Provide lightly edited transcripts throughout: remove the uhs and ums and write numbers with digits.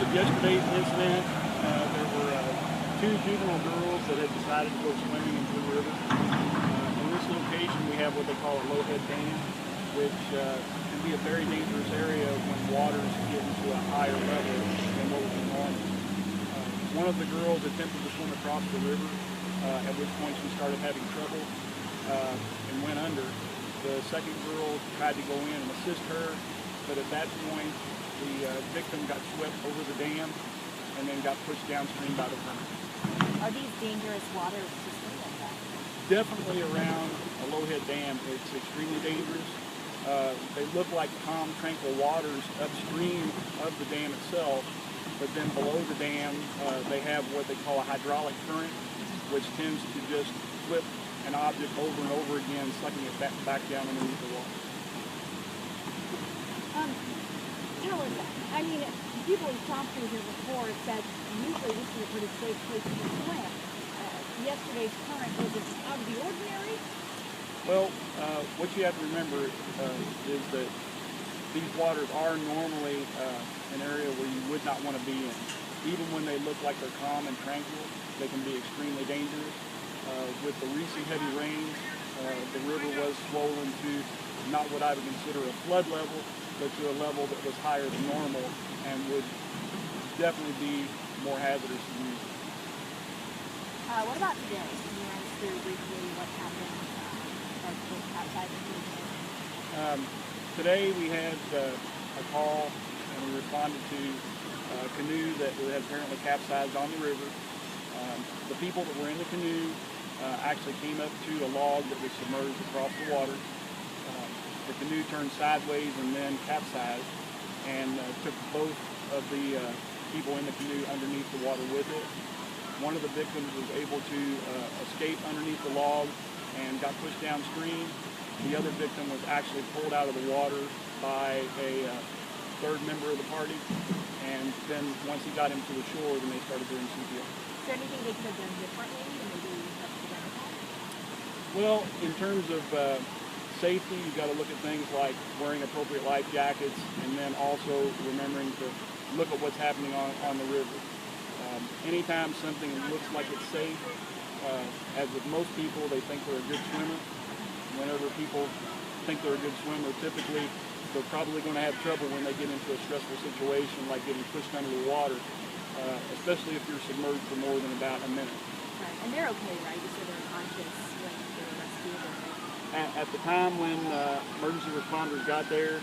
of yesterday's incident, there were two juvenile girls that had decided to go swimming into the river. In this location, we have what they call a low head dam, which can be a very dangerous area when waters get into a higher level than what would be normal. One of the girls attempted to swim across the river, at which point she started having trouble and went under. The second girl tried to go in and assist her, but at that point, the victim got swept over the dam and then got pushed downstream by the current. Are these dangerous waters to swim in that? Definitely around a low-head dam, it's extremely dangerous. They look like calm, tranquil waters upstream of the dam itself, but then below the dam, they have what they call a hydraulic current, which tends to just flip an object over and over again, sucking it back down underneath the water. Tell us, I mean, people who've talked to here before have said usually this is a pretty safe place to swim. Yesterday's current, was it out of the ordinary? Well, what you have to remember is that these waters are normally an area where you would not want to be in. Even when they look like they're calm and tranquil, they can be extremely dangerous. With the recent heavy rains, the river was swollen to not what I would consider a flood level, but to a level that was higher than normal and would definitely be more hazardous to use. What about today? Can you run us through briefly what happened outside the community? Today we had a call and we responded to a canoe that had apparently capsized on the river. The people that were in the canoe actually came up to a log that was submerged across the water. The canoe turned sideways and then capsized and took both of the people in the canoe underneath the water with it. One of the victims was able to escape underneath the log and got pushed downstream. The other victim was actually pulled out of the water by a third member of the party, and then once he got him to the shore, then they started doing CPR. Is there anything they could have done differently to maybe help prevent that? Well, in terms of safety, you've got to look at things like wearing appropriate life jackets and then also remembering to look at what's happening on the river. Anytime something looks like it's safe, as with most people, they think they're a good swimmer. Whenever people think they're a good swimmer, typically they're probably going to have trouble when they get into a stressful situation like getting pushed under the water, especially if you're submerged for more than about a minute. Right, and they're okay, right? You said they're unconscious when they were rescued. At the time when emergency responders got there,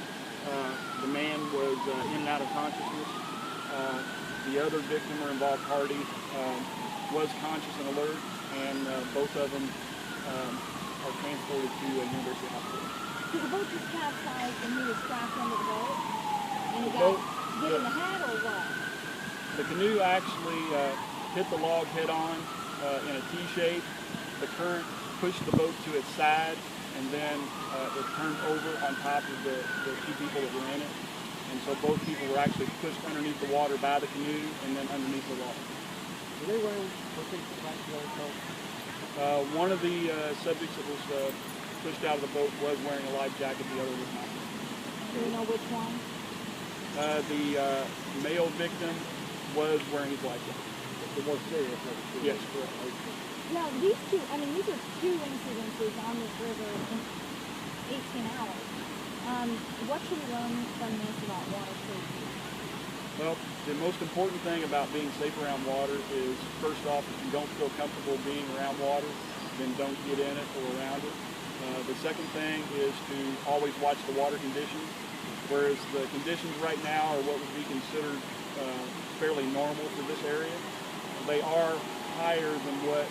the man was in and out of consciousness. The other victim or involved party was conscious and alert, and both of them are transported to a university hospital. So the boat just capsized and he was strapped under the boat? And he Boat, got hit in the head or what? The canoe actually hit the log head on in a T shape. The current pushed the boat to its side, and then it turned over on top of the two people that were in it. And so both people were actually pushed underneath the water by the canoe and then underneath the log. Were they wearing protective coats? One of the subjects that was pushed out of the boat was wearing a life jacket, the other was not. Do you know which one? The male victim was wearing his life jacket. The more serious of the two. Yes, correct. Now, these are two incidences on this river in 18 hours. What should we learn from this about water safety? Well, the most important thing about being safe around water is, first off, if you don't feel comfortable being around water, then don't get in it or around it. The second thing is to always watch the water conditions, whereas the conditions right now are what would be considered fairly normal for this area. They are higher than what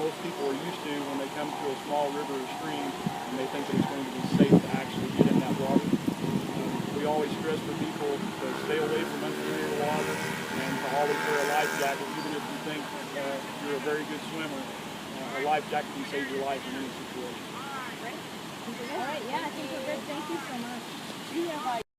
most people are used to when they come to a small river or stream and they think that it's going to be safe to actually get in that water. We always stress for people to stay away from unclear water and to always wear a life jacket, even if you think you're a very good swimmer. A life jacket can save your life in any situation. All right, yeah, I think we're good. Thank you so much.